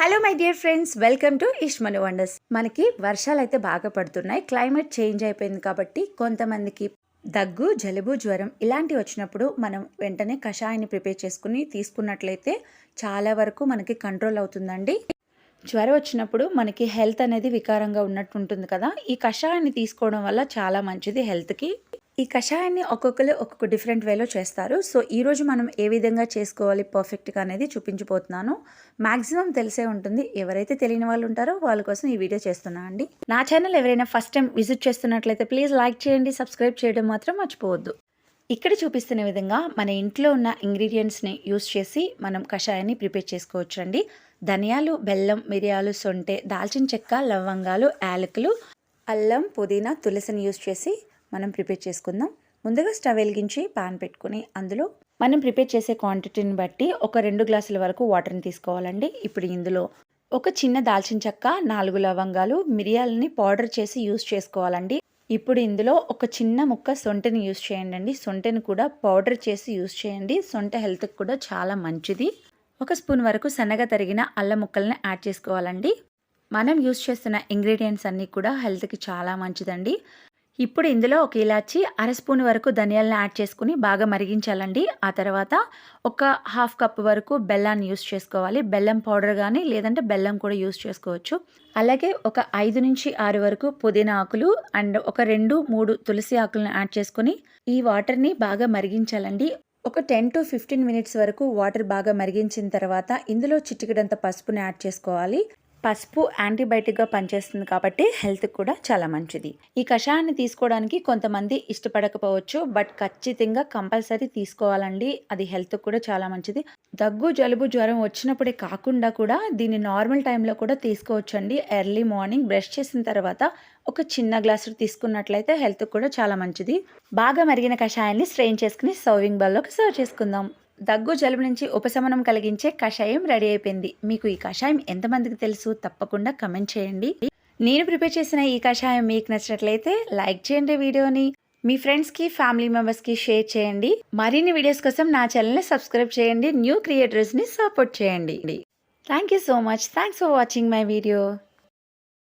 Hello my dear friends, welcome to Ishmanu wonders. మనకి వర్షాలు అయితే బాగా పడుతున్నాయి. క్లైమేట్ చేంజ్ అయిపోయింది కాబట్టి కొంతమందికి దగ్గు, జలుబు, జ్వరం ఇలాంటివి వచ్చినప్పుడు మనం వెంటనే కషాయాన్ని ప్రిపేర్ చేసుకుని తీసుకున్నట్లయితే చాలా వరకు మనకి కంట్రోల్ అవుతుందండి. జ్వరం వచ్చినప్పుడు మనకి హెల్త్ అనేది వికారంగా ఉన్నట్టు ఉంటుంది కదా. ఈ కషాయాన్ని తీసుకోవడం వల్ల చాలా మంచిది హెల్త్కి. ఈ కషాయాన్ని ఒక్కొక్కరు ఒక్కొక్క డిఫరెంట్ వేలో చేస్తారు. సో ఈరోజు మనం ఏ విధంగా చేసుకోవాలి పర్ఫెక్ట్గా అనేది చూపించబోతున్నాను. మ్యాక్సిమం తెలిసే ఉంటుంది. ఎవరైతే తెలియని వాళ్ళు ఉంటారో వాళ్ళ కోసం ఈ వీడియో చేస్తున్నా అండి. నా ఛానల్ ఎవరైనా ఫస్ట్ టైం విజిట్ చేస్తున్నట్లయితే ప్లీజ్ లైక్ చేయండి, సబ్స్క్రైబ్ చేయడం మాత్రం మర్చిపోవద్దు. ఇక్కడ చూపిస్తున్న విధంగా మన ఇంట్లో ఉన్న ఇంగ్రీడియంట్స్ని యూస్ చేసి మనం కషాయాన్ని ప్రిపేర్ చేసుకోవచ్చు అండి. ధనియాలు, బెల్లం, మిరియాలు, సొంటె, దాల్చిన చెక్క, లవంగాలు, యాలకులు, అల్లం, పుదీనా, తులసిని యూస్ చేసి మనం ప్రిపేర్ చేసుకుందాం. ముందుగా స్టవ్ వెలిగించి పాన్ పెట్టుకుని అందులో మనం ప్రిపేర్ చేసే క్వాంటిటీని బట్టి ఒక 2 గ్లాసుల వరకు వాటర్ని తీసుకోవాలండి. ఇప్పుడు ఇందులో ఒక చిన్న దాల్చిన చెక్క, 4 లవంగాలు, మిరియాలని పౌడర్ చేసి యూస్ చేసుకోవాలండి. ఇప్పుడు ఇందులో ఒక చిన్న ముక్క సొంటని యూస్ చేయండి. సొంటని కూడా పౌడర్ చేసి యూస్ చేయండి. సొంట హెల్త్కి కూడా చాలా మంచిది. 1 స్పూన్ వరకు సన్నగా తరిగిన అల్లం ముక్కల్ని యాడ్ చేసుకోవాలండి. మనం యూస్ చేస్తున్న ఇంగ్రీడియంట్స్ అన్నీ కూడా హెల్త్కి చాలా మంచిదండి. ఇప్పుడు ఇందులో ఒక ఇలాచి, 1/2 స్పూన్ వరకు ధనియాలను యాడ్ చేసుకుని బాగా మరిగించాలండి. ఆ తర్వాత ఒక 1/2 కప్ వరకు బెల్లాన్ని యూస్ చేసుకోవాలి. బెల్లం పౌడర్ కానీ లేదంటే బెల్లం కూడా యూస్ చేసుకోవచ్చు. అలాగే ఒక 5 నుంచి 6 వరకు పుదీనా ఆకులు అండ్ ఒక 2-3 తులసి ఆకులను యాడ్ చేసుకుని ఈ వాటర్ని బాగా మరిగించాలండి. ఒక 10 to 15 మినిట్స్ వరకు వాటర్ బాగా మరిగించిన తర్వాత ఇందులో చిటికెడంత పసుపుని యాడ్ చేసుకోవాలి. పసుపు యాంటీబయాటిక్గా పనిచేస్తుంది కాబట్టి హెల్త్కి కూడా చాలా మంచిది. ఈ కషాయాన్ని తీసుకోవడానికి కొంతమంది ఇష్టపడకపోవచ్చు, బట్ ఖచ్చితంగా కంపల్సరీ తీసుకోవాలండి. అది హెల్త్కి కూడా చాలా మంచిది. దగ్గు, జలుబు, జ్వరం వచ్చినప్పుడే కాకుండా కూడా దీన్ని నార్మల్ టైంలో కూడా తీసుకోవచ్చండి. ఎర్లీ మార్నింగ్ బ్రష్ చేసిన తర్వాత ఒక చిన్న గ్లాసు తీసుకున్నట్లయితే హెల్త్కి కూడా చాలా మంచిది. బాగా మరిగిన కషాయాన్ని స్ట్రెయిన్ చేసుకుని సర్వింగ్ బౌల్లోకి సర్వ్ చేసుకుందాం. దగ్గు, జలుబు నుంచి ఉపశమనం కలిగించే కషాయం రెడీ అయిపోయింది. మీకు ఈ కషాయం ఎంతమందికి తెలుసు తప్పకుండా కమెంట్ చేయండి. నేను ప్రిపేర్ చేసిన ఈ కషాయం మీకు నచ్చినట్లయితే లైక్ చేయండి, వీడియోని మీ ఫ్రెండ్స్కి, ఫ్యామిలీ మెంబర్స్కి షేర్ చేయండి. మరిన్ని వీడియోస్ కోసం నా ఛానల్ని సబ్స్క్రైబ్ చేయండి. న్యూ క్రియేటర్స్ని సపోర్ట్ చేయండి. Thank you so much. Thanks for watching my video.